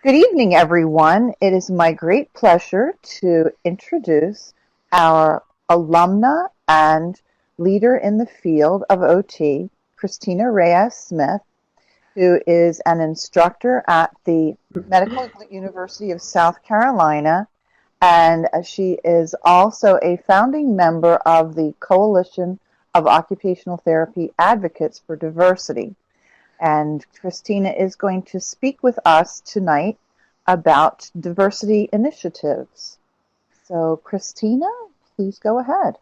Good evening, everyone. It is my great pleasure to introduce our alumna and leader in the field of OT, Cristina Reyes Smith, who is an instructor at the Medical University of South Carolina, and she is also a founding member of the Coalition of Occupational Therapy Advocates for Diversity. And Cristina is going to speak with us tonight about diversity initiatives. So, Cristina, please go ahead.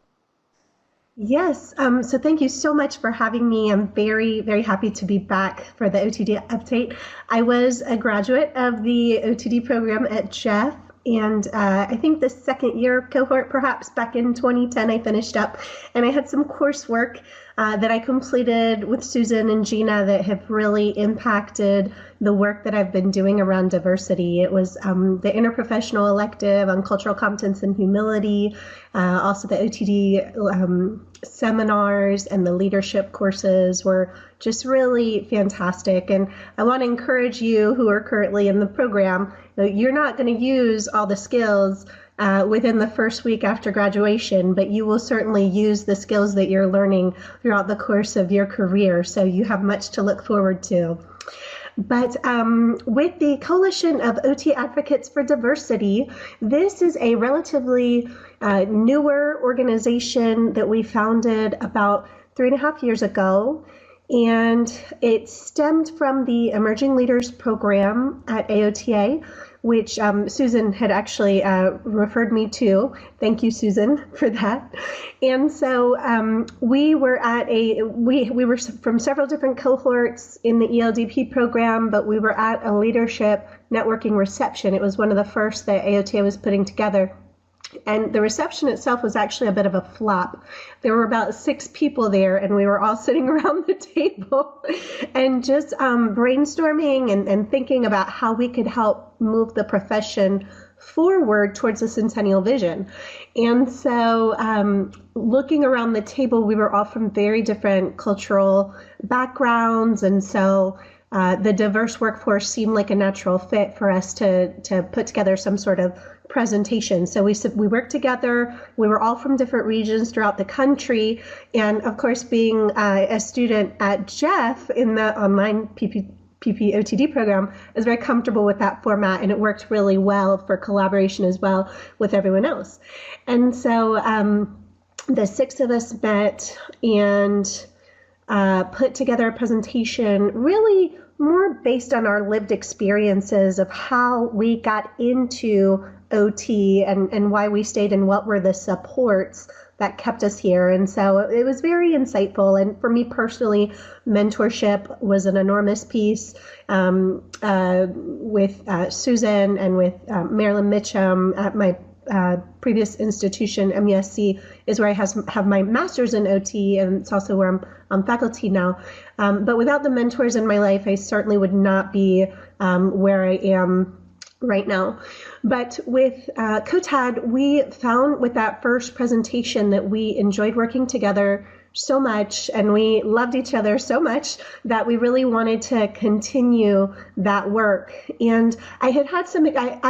Yes, so thank you so much for having me. I'm very, very happy to be back for the OTD update. I was a graduate of the OTD program at Jeff, and I think the second year cohort, perhaps back in 2010, I finished up, and I had some coursework that I completed with Susan and Gina that have really impacted the work that I've been doing around diversity. It was the interprofessional elective on cultural competence and humility, also the OTD seminars and the leadership courses were just really fantastic. And I want to encourage you who are currently in the program, you're not going to use all the skills within the first week after graduation, but you will certainly use the skills that you're learning throughout the course of your career. So you have much to look forward to. But with the Coalition of OT Advocates for Diversity, this is a relatively newer organization that we founded about 3.5 years ago. And it stemmed from the Emerging Leaders Program at AOTA, which Susan had actually referred me to. Thank you, Susan, for that. And so we were we were from several different cohorts in the ELDP program, but we were at a leadership networking reception. It was one of the first that AOTA was putting together. And the reception itself was actually a bit of a flop. There were about 6 people there, and we were all sitting around the table and just brainstorming and thinking about how we could help move the profession forward towards the centennial vision. And so looking around the table, we were all from very different cultural backgrounds, and so the diverse workforce seemed like a natural fit for us to put together some sort of presentation. So we worked together. We were all from different regions throughout the country. And of course, being a student at Jeff in the online PPOTD program, I was very comfortable with that format, and it worked really well for collaboration as well with everyone else. And so the 6 of us met and put together a presentation really more based on our lived experiences of how we got into OT and why we stayed and what were the supports that kept us here. And so it was very insightful. And for me personally, mentorship was an enormous piece with Susan and with Marilyn Mitchum at my previous institution. MESC is where I have my master's in OT, and it's also where I'm faculty now. But without the mentors in my life, I certainly would not be where I am right now. But with COTAD, we found with that first presentation that we enjoyed working together so much, and we loved each other so much that we really wanted to continue that work. And I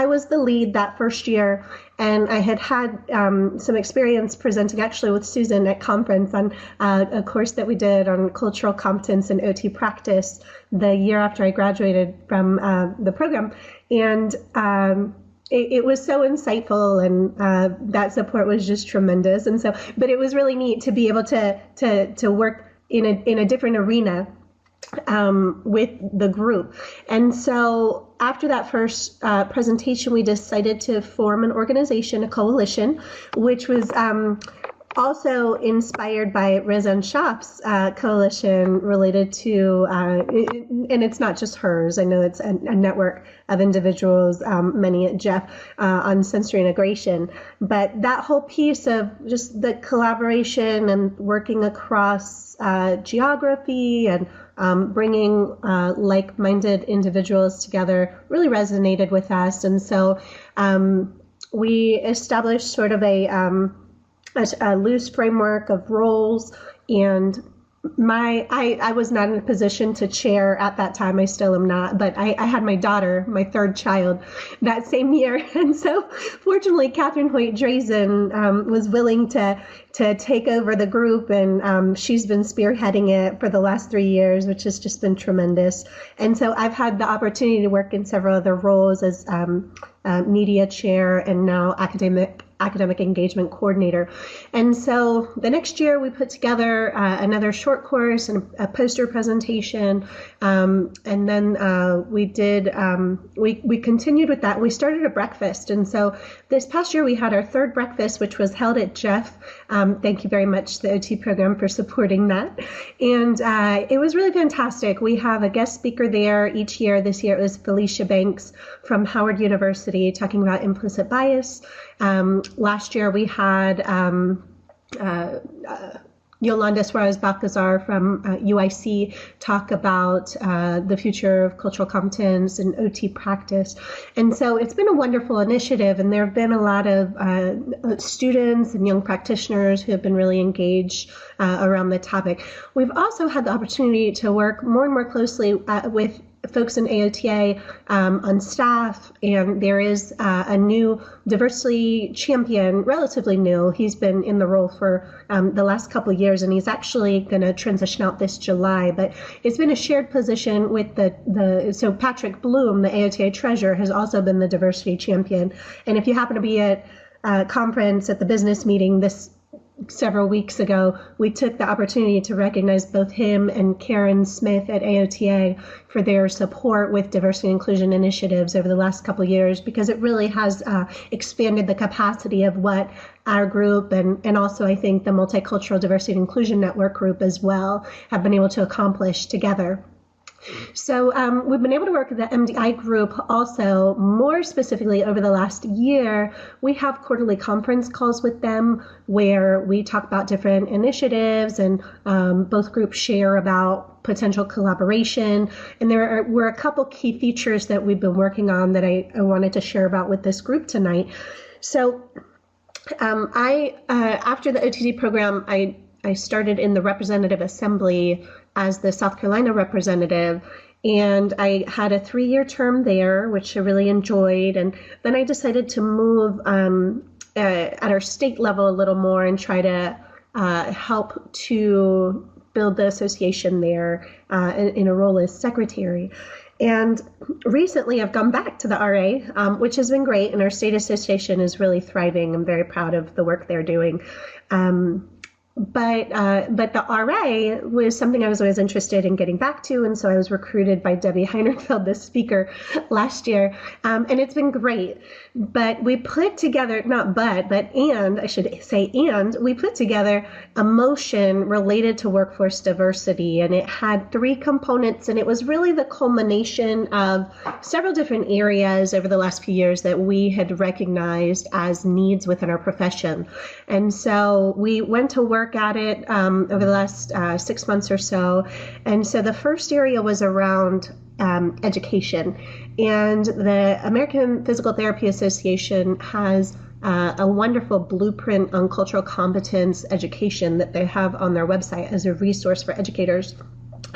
was the lead that first year, and I had some experience presenting actually with Susan at conference on a course that we did on cultural competence and OT practice the year after I graduated from the program. And it was so insightful, and that support was just tremendous. And so, but it was really neat to be able to work in a different arena with the group. And so after that first presentation, we decided to form an organization, a coalition, which was also inspired by Rezan Shaf's coalition related to, and it's not just hers, I know it's a network of individuals, many at Jeff, on sensory integration. But that whole piece of just the collaboration and working across geography and bringing like-minded individuals together really resonated with us. And so we established sort of a loose framework of roles and I was not in a position to chair at that time. I still am not, but I had my daughter, my third child, that same year. And so fortunately, Catherine Hoyt Drazen was willing to take over the group, and she's been spearheading it for the last 3 years, which has just been tremendous. And so I've had the opportunity to work in several other roles as media chair and now academic engagement coordinator. And so the next year we put together another short course and a poster presentation. And then we continued with that. We started a breakfast. And so this past year we had our third breakfast, which was held at Jeff. Thank you very much, the OT program, for supporting that. And it was really fantastic. We have a guest speaker there each year. This year it was Felicia Banks from Howard University talking about implicit bias. Last year we had Yolanda Suarez-Balcazar from UIC talk about the future of cultural competence and OT practice. And so it's been a wonderful initiative, and there have been a lot of students and young practitioners who have been really engaged around the topic. We've also had the opportunity to work more and more closely with folks in AOTA on staff, and there is a new diversity champion, relatively new. He's been in the role for the last couple of years, and he's actually going to transition out this July. But it's been a shared position with so Patrick Bloom, the AOTA treasurer, has also been the diversity champion. And if you happen to be at a conference at the business meeting several weeks ago, we took the opportunity to recognize both him and Karen Smith at AOTA for their support with diversity and inclusion initiatives over the last couple of years, because it really has expanded the capacity of what our group and also I think the Multicultural Diversity and Inclusion Network group as well have been able to accomplish together. So we've been able to work with the MDI group also more specifically over the last year. We have quarterly conference calls with them where we talk about different initiatives, and both groups share about potential collaboration. And there were a couple key features that we've been working on that I wanted to share about with this group tonight. So after the OTD program, I started in the Representative Assembly as the South Carolina representative, and I had a 3-year term there, which I really enjoyed. And then I decided to move at our state level a little more and try to help to build the association there in a role as secretary. And recently I've gone back to the RA, which has been great, and our state association is really thriving. I'm very proud of the work they're doing. But the RA was something I was always interested in getting back to, and so I was recruited by Debbie Heinerfeld, the speaker, last year, and it's been great. But we put together, we put together a motion related to workforce diversity, and it had 3 components, and it was really the culmination of several different areas over the last few years that we had recognized as needs within our profession. And so we went to work at it over the last 6 months or so. And so the first area was around education. And the American Physical Therapy Association has a wonderful blueprint on cultural competence education that they have on their website as a resource for educators.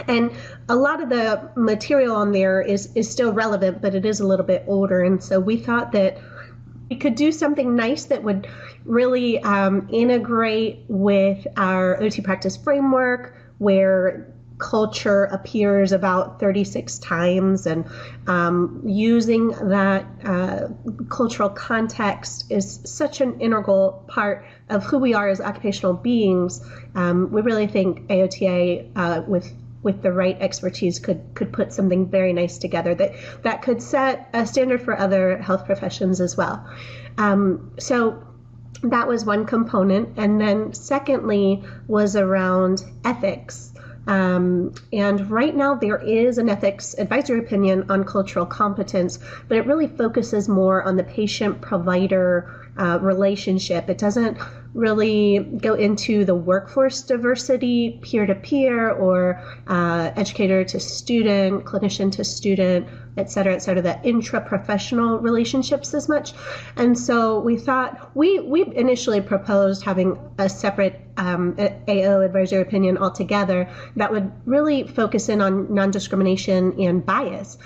And a lot of the material on there is still relevant, but it is a little bit older. And so we thought that we could do something nice that would really integrate with our OT practice framework, where culture appears about 36 times, and using that cultural context is such an integral part of who we are as occupational beings. We really think AOTA with the right expertise could put something very nice together that could set a standard for other health professions as well. So that was one component. And then secondly was around ethics. And right now there is an ethics advisory opinion on cultural competence, but it really focuses more on the patient-provider relationship. It doesn't really go into the workforce diversity, peer-to-peer, or educator to student, clinician to student et cetera, the intra-professional relationships as much. And so we thought, we initially proposed having a separate AO advisory opinion altogether that would really focus in on non-discrimination and bias,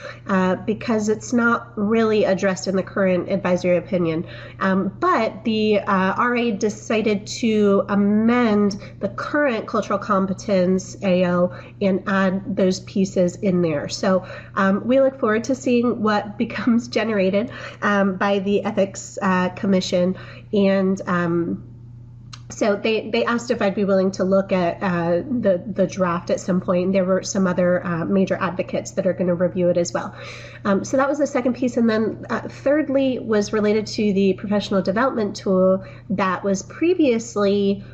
because it's not really addressed in the current advisory opinion. But the RA decided to amend the current cultural competence AO and add those pieces in there. So we look forward to seeing what becomes generated by the Ethics Commission. And so they asked if I'd be willing to look at the draft at some point. There were some other major advocates that are going to review it as well. So that was the second piece. And then thirdly was related to the professional development tool that was previously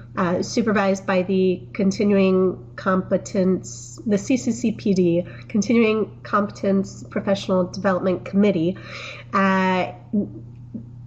supervised by the Continuing Competence, the CCCPD, Continuing Competence Professional Development Committee.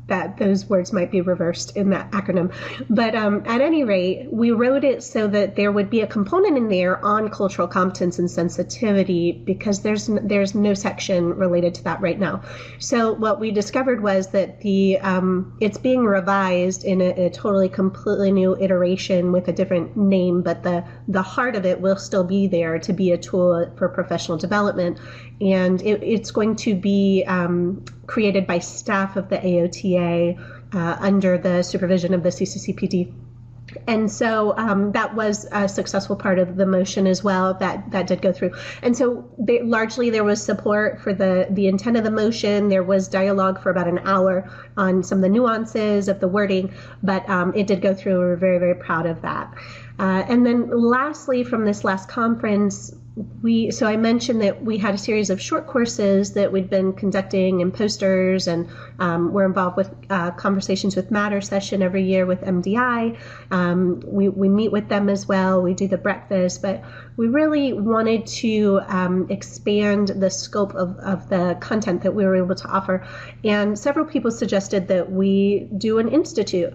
That those words might be reversed in that acronym. But at any rate, we wrote it so that there would be a component in there on cultural competence and sensitivity, because there's no section related to that right now. So what we discovered was that it's being revised in a totally completely new iteration with a different name, but the heart of it will still be there to be a tool for professional development. And it's going to be created by staff of the AOTA under the supervision of the CCCPD. And so that was a successful part of the motion as well that did go through. And so largely there was support for the intent of the motion. There was dialogue for about an hour on some of the nuances of the wording, but it did go through. We were very, very proud of that. And then lastly, from this last conference, so I mentioned that we had a series of short courses that we'd been conducting and posters, and we're involved with Conversations with Matter session every year with MDI. We meet with them as well. We do the breakfast, but we really wanted to expand the scope of the content that we were able to offer. And several people suggested that we do an institute.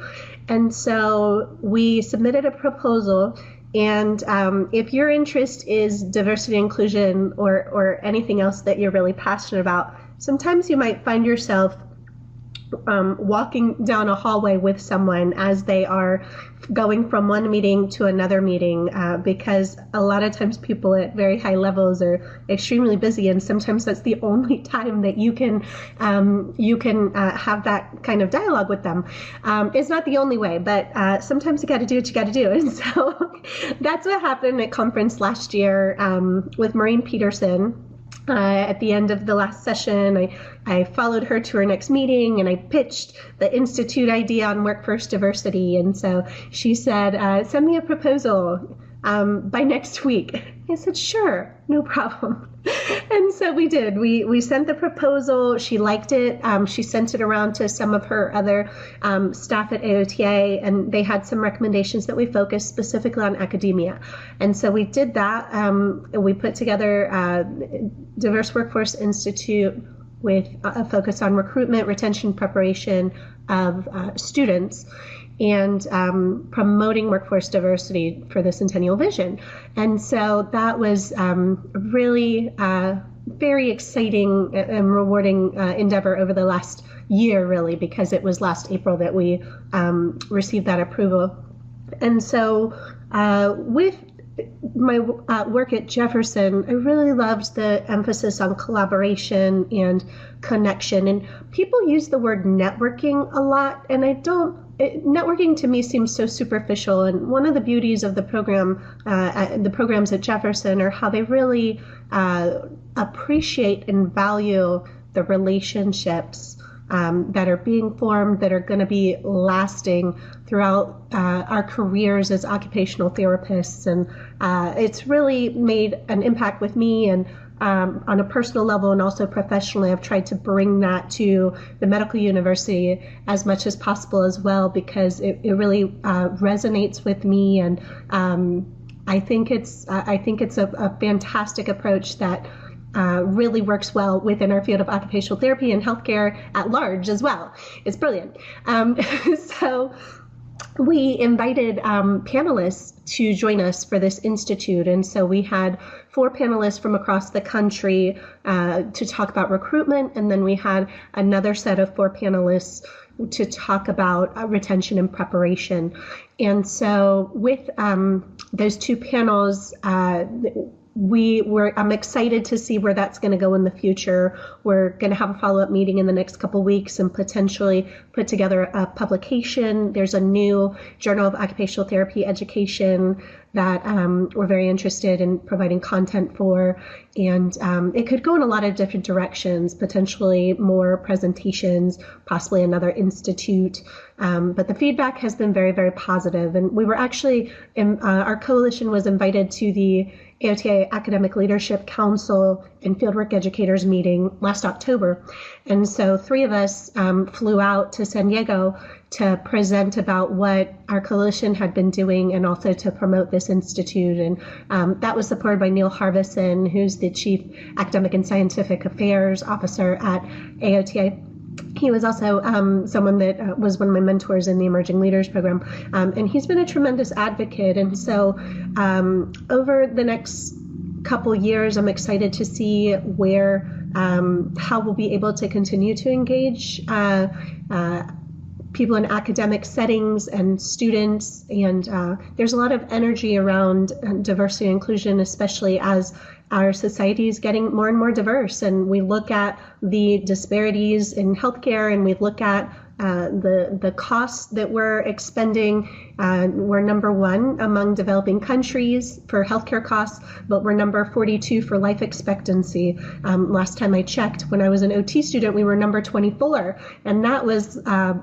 And so we submitted a proposal. And if your interest is diversity and inclusion or anything else that you're really passionate about, sometimes you might find yourself walking down a hallway with someone as they are going from one meeting to another meeting, because a lot of times people at very high levels are extremely busy, and sometimes that's the only time that you can have that kind of dialogue with them. It's not the only way, but sometimes you got to do what you got to do. And so that's what happened at conference last year with Maureen Peterson. At the end of the last session, I followed her to her next meeting, and I pitched the Institute idea on workforce diversity. And so she said, send me a proposal by next week. I said, sure, no problem. And so we did. We sent the proposal. She liked it. She sent it around to some of her other staff at AOTA, and they had some recommendations that we focused specifically on academia. And so we did that. We put together Diverse Workforce Institute with a focus on recruitment, retention, preparation of students, and promoting workforce diversity for the Centennial Vision. And so that was really very exciting and rewarding endeavor over the last year, really, because it was last April that we received that approval. And so with my work at Jefferson, I really loved the emphasis on collaboration and connection. And people use the word networking a lot, and networking to me seems so superficial. And one of the beauties of the programs at Jefferson, are how they really appreciate and value the relationships that are being formed, that are going to be lasting throughout our careers as occupational therapists. And it's really made an impact with me, and on a personal level and also professionally, I've tried to bring that to the medical university as much as possible as well, because it really resonates with me. And I think it's a fantastic approach that really works well within our field of occupational therapy and healthcare at large as well. It's brilliant. So we invited panelists to join us for this institute. And so we had 4 panelists from across the country to talk about recruitment. And then we had another set of 4 panelists to talk about retention and preparation. And so with those 2 panels, I'm excited to see where that's going to go in the future. We're going to have a follow-up meeting in the next couple weeks and potentially put together a publication. There's a new Journal of Occupational Therapy Education that we're very interested in providing content for. And it could go in a lot of different directions, potentially more presentations, possibly another institute. But the feedback has been very, very positive. And we were actually, our coalition was invited to the AOTA Academic Leadership Council and Fieldwork Educators meeting last October. And so 3 of us flew out to San Diego to present about what our coalition had been doing and also to promote this institute. And that was supported by Neil Harvison, who's the Chief Academic and Scientific Affairs Officer at AOTA. He was also someone that was one of my mentors in the Emerging Leaders Program, and he's been a tremendous advocate. And so over the next couple years, I'm excited to see where, how we'll be able to continue to engage people in academic settings and students. And there's a lot of energy around diversity and inclusion, especially as our society is getting more and more diverse. And we look at the disparities in healthcare, and we look at the costs that we're expending. We're number 1 among developing countries for healthcare costs, but we're number 42 for life expectancy. Last time I checked, when I was an OT student, we were number 24, and that was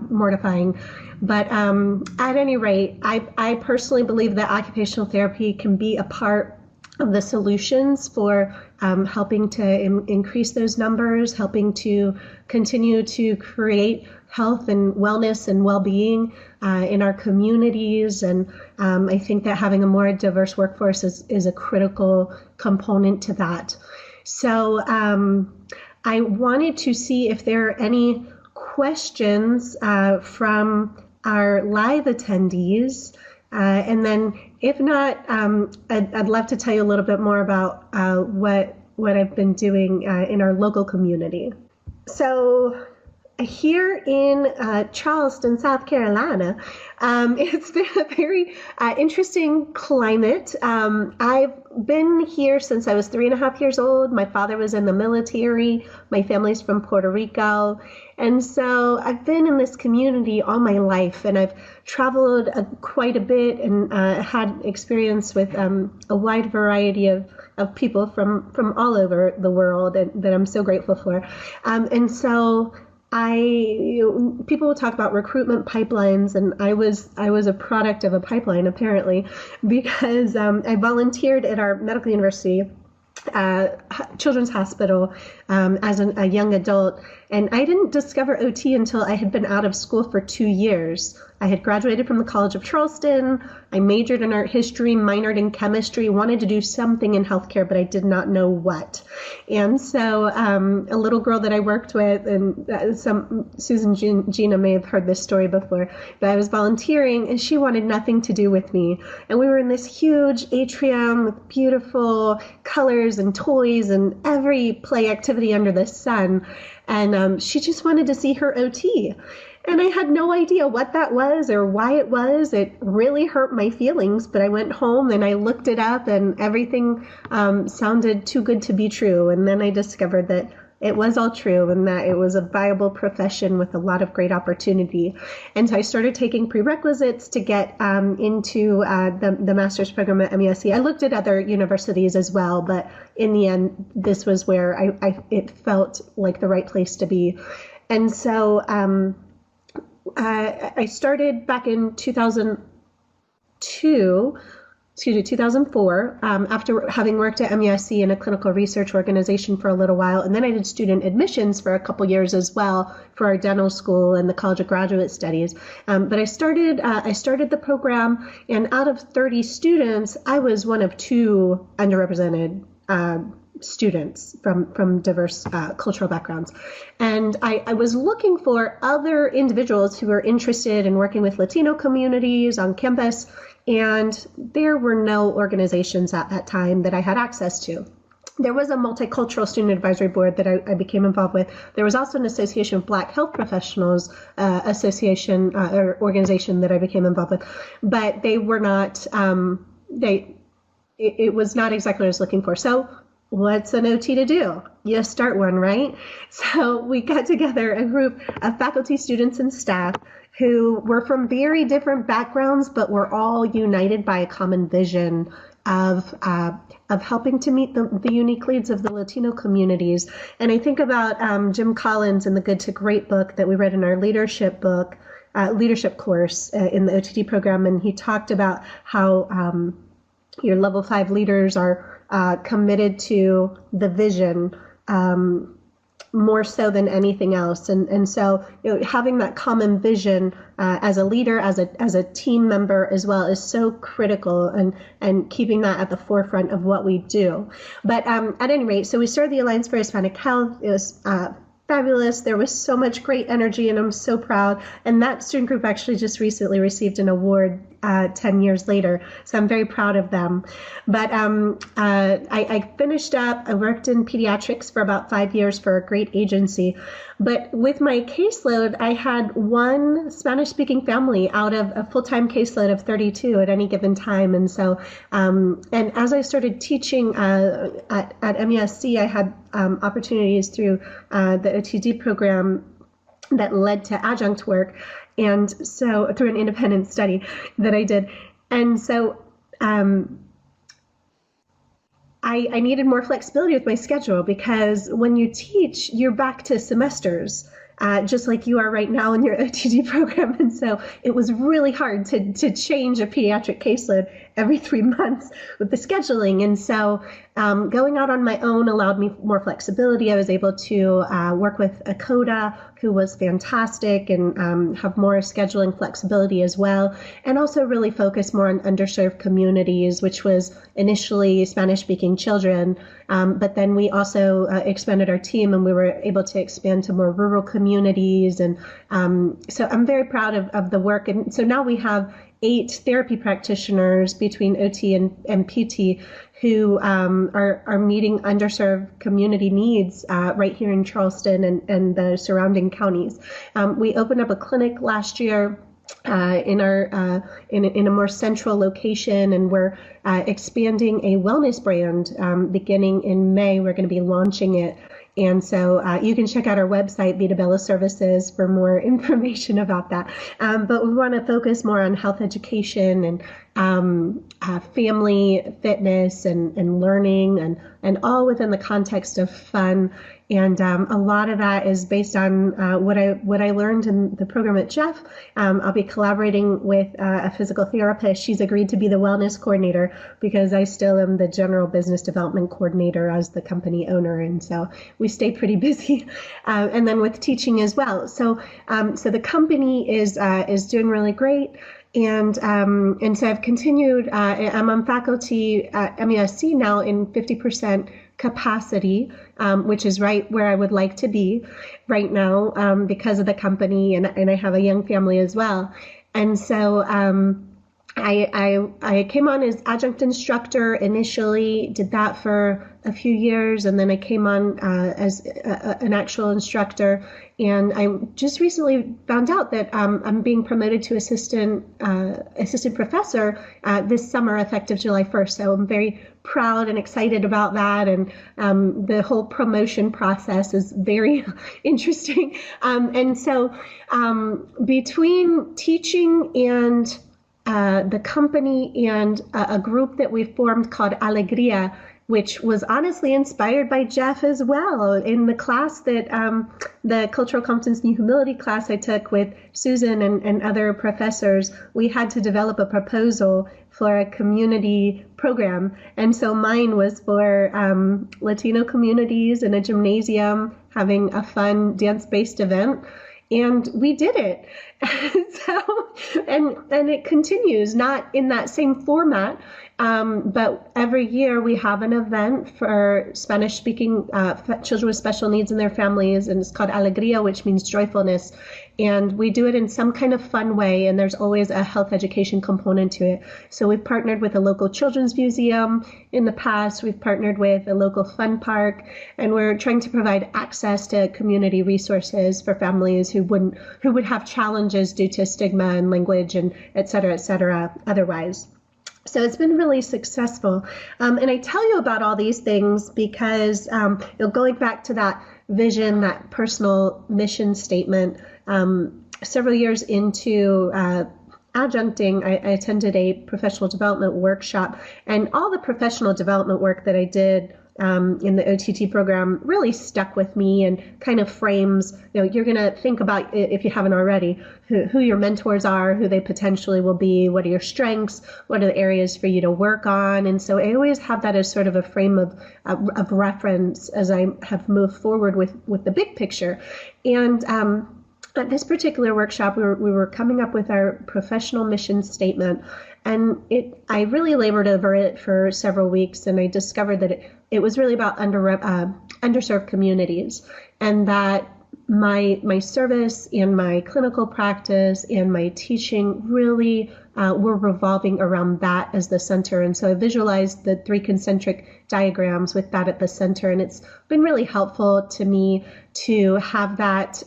mortifying. But at any rate, I personally believe that occupational therapy can be a part of the solutions for helping to increase those numbers, helping to continue to create health and wellness and well-being in our communities. And I think that having a more diverse workforce is a critical component to that. So I wanted to see if there are any questions from our live attendees. And then if not, I'd love to tell you a little bit more about what I've been doing in our local community. So here in Charleston, South Carolina, it's been a very interesting climate. I've been here since I was 3.5 years old. My father was in the military. My family's from Puerto Rico. And so I've been in this community all my life, and I've traveled quite a bit and had experience with a wide variety of people from all over the world that I'm so grateful for. And so people will talk about recruitment pipelines, and I was a product of a pipeline, apparently, because I volunteered at our medical university Children's Hospital as a young adult, and I didn't discover OT until I had been out of school for 2 years. I had graduated from the College of Charleston. I majored in art history, minored in chemistry, wanted to do something in healthcare, but I did not know what. And so a little girl that I worked with, and Susan Gina may have heard this story before, but I was volunteering, and she wanted nothing to do with me. And we were in this huge atrium with beautiful colors and toys and every play activity under the sun. And she just wanted to see her OT. And I had no idea what that was or why it was. It really hurt my feelings, but I went home and I looked it up, and everything sounded too good to be true. And then I discovered that it was all true and that it was a viable profession with a lot of great opportunity. And so I started taking prerequisites to get into the master's program at MESC. I looked at other universities as well, but in the end, this was where it felt like the right place to be. And so I started back in 2004, after having worked at MESC in a clinical research organization for a little while. And then I did student admissions for a couple years as well for our dental school and the College of Graduate Studies. But I started the program, and out of 30 students, I was one of 2 underrepresented students from diverse cultural backgrounds. And I was looking for other individuals who were interested in working with Latino communities on campus, and there were no organizations at that time that I had access to. There was a multicultural student advisory board that I became involved with. There was also an Association of Black Health Professionals association or organization that I became involved with, but they were not, it was not exactly what I was looking for. So what's an OT to do? You start one, right? So we got together a group of faculty, students, and staff who were from very different backgrounds, but were all united by a common vision of helping to meet the unique needs of the Latino communities. And I think about Jim Collins in the Good to Great book that we read in our leadership course in the OTD program, and he talked about how your level 5 leaders are committed to the vision more so than anything else. And so having that common vision as a leader, as a team member as well, is so critical, and keeping that at the forefront of what we do. But at any rate, so we started the Alliance for Hispanic Health. It was fabulous. There was so much great energy, and I'm so proud. And that student group actually just recently received an award 10 years later. So I'm very proud of them. But I finished up, I worked in pediatrics for about 5 years for a great agency. But with my caseload, I had one Spanish-speaking family out of a full-time caseload of 32 at any given time. And so, and as I started teaching at MESC, I had opportunities through the OTD program that led to adjunct work. And so through an independent study that I did. And so I needed more flexibility with my schedule, because when you teach, you're back to semesters, just like you are right now in your OTD program. And so it was really hard to change a pediatric caseload every 3 months with the scheduling. And so going out on my own allowed me more flexibility. I was able to work with a CODA who was fantastic, and have more scheduling flexibility as well, and also really focus more on underserved communities, which was initially Spanish-speaking children. But then we also expanded our team, and we were able to expand to more rural communities. And so I'm very proud of the work. And so now we have 8 therapy practitioners between OT and PT who are meeting underserved community needs right here in Charleston and the surrounding counties. We opened up a clinic last year in a more central location, and we're expanding a wellness brand beginning in May. We're going to be launching it. And so you can check out our website, Vita Bella Services, for more information about that. But we want to focus more on health education and family fitness and learning, and all within the context of fun. And a lot of that is based on what I learned in the program at Jeff. I'll be collaborating with a physical therapist. She's agreed to be the wellness coordinator, because I still am the general business development coordinator as the company owner. And so we stay pretty busy. And then with teaching as well. So the company is doing really great. And so I've continued, I'm on faculty at MESC now in 50% capacity, which is right where I would like to be right now because of the company, and I have a young family as well. And so I came on as adjunct instructor initially, did that for a few years, and then I came on as an actual instructor. And I just recently found out that I'm being promoted to assistant professor this summer, effective July 1st. So I'm very proud and excited about that. And the whole promotion process is very interesting. And so between teaching and the company and a group that we formed called Alegría, which was honestly inspired by Jeff as well. In the class that the Cultural Competence and Humility class I took with Susan and other professors, we had to develop a proposal for a community program. And so mine was for Latino communities in a gymnasium having a fun dance-based event. And we did it. So, and it continues, not in that same format, but every year we have an event for Spanish-speaking children with special needs and their families, and it's called Alegría, which means joyfulness. And we do it in some kind of fun way, and there's always a health education component to it. So we've partnered with a local children's museum in the past. We've partnered with a local fun park, and we're trying to provide access to community resources for families who would have challenges due to stigma and language and et cetera, otherwise. So it's been really successful. And I tell you about all these things because going back to that vision, that personal mission statement, several years into adjuncting, I attended a professional development workshop, and all the professional development work that I did in the OTT program really stuck with me and kind of frames, you're going to think about, if you haven't already, who your mentors are, who they potentially will be, what are your strengths, what are the areas for you to work on. And so I always have that as sort of a frame of reference as I have moved forward with the big picture. And at this particular workshop, we were coming up with our professional mission statement, and I really labored over it for several weeks, and I discovered that it was really about underserved communities, and that my service and my clinical practice and my teaching really were revolving around that as the center. And so I visualized the 3 concentric diagrams with that at the center, and it's been really helpful to me to have that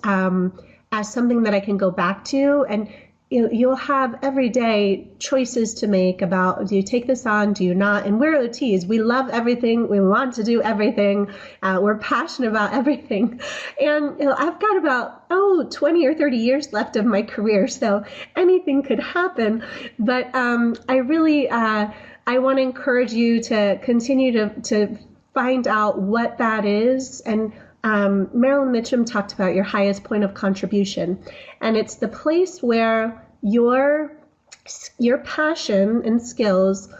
as something that I can go back to. And you'll have every day choices to make about, do you take this on, do you not? And we're OTs. We love everything. We want to do everything. We're passionate about everything. And I've got about 20 or 30 years left of my career, so anything could happen. But I really I want to encourage you to continue to find out what that is. And Marilyn Mitchum talked about your highest point of contribution, and it's the place where your passion and skills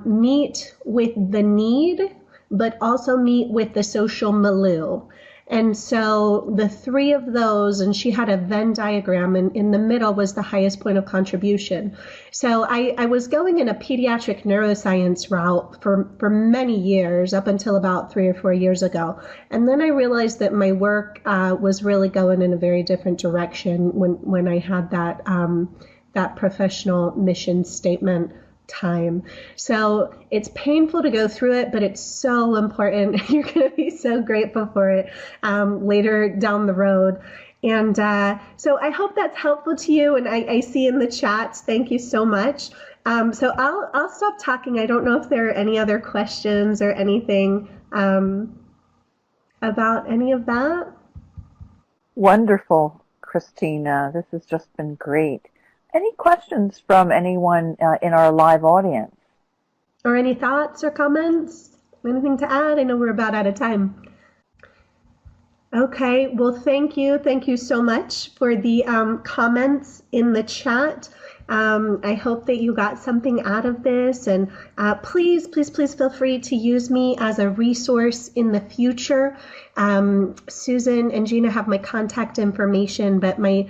meet with the need, but also meet with the social milieu. And so the 3 of those, and she had a Venn diagram, and in the middle was the highest point of contribution. So I was going in a pediatric neuroscience route for many years, up until about 3 or 4 years ago. And then I realized that my work was really going in a very different direction when I had that professional mission statement time. So it's painful to go through it, but it's so important. You're going to be so grateful for it later down the road. And so I hope that's helpful to you. And I see in the chats, thank you so much. So I'll stop talking. I don't know if there are any other questions or anything about any of that. Wonderful, Cristina. This has just been great. Any questions from anyone in our live audience? Or any thoughts or comments? Anything to add? I know we're about out of time. Okay, well, thank you. Thank you so much for the comments in the chat. I hope that you got something out of this, and please feel free to use me as a resource in the future. Susan and Gina have my contact information, but my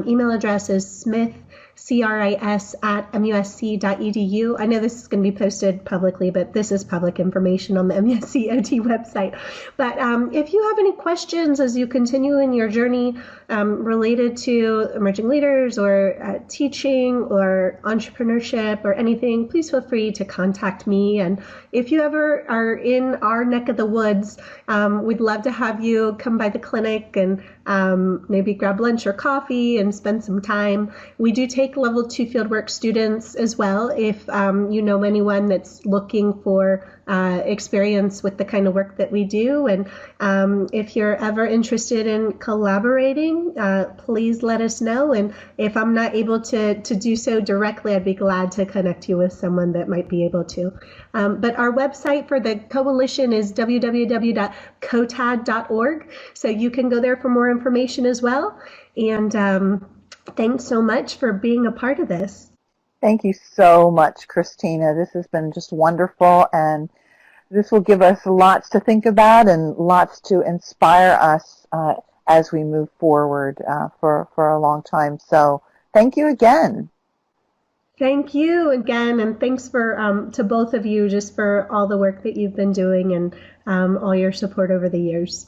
email address is smith@musc.edu. I know this is going to be posted publicly, but this is public information on the MUSC OT website. But if you have any questions as you continue in your journey related to emerging leaders or teaching or entrepreneurship or anything, please feel free to contact me. And if you ever are in our neck of the woods, we'd love to have you come by the clinic and maybe grab lunch or coffee and spend some time. We do take level 2 fieldwork students as well if you know anyone that's looking for experience with the kind of work that we do. And if you're ever interested in collaborating, please let us know. And if I'm not able to do so directly, I'd be glad to connect you with someone that might be able to. But our website for the coalition is www.cotad.org. So you can go there for more information as well. And thanks so much for being a part of this. Thank you so much, Cristina. This has been just wonderful, and this will give us lots to think about and lots to inspire us as we move forward for a long time. So thank you again. Thank you again, and thanks for to both of you just for all the work that you've been doing and all your support over the years.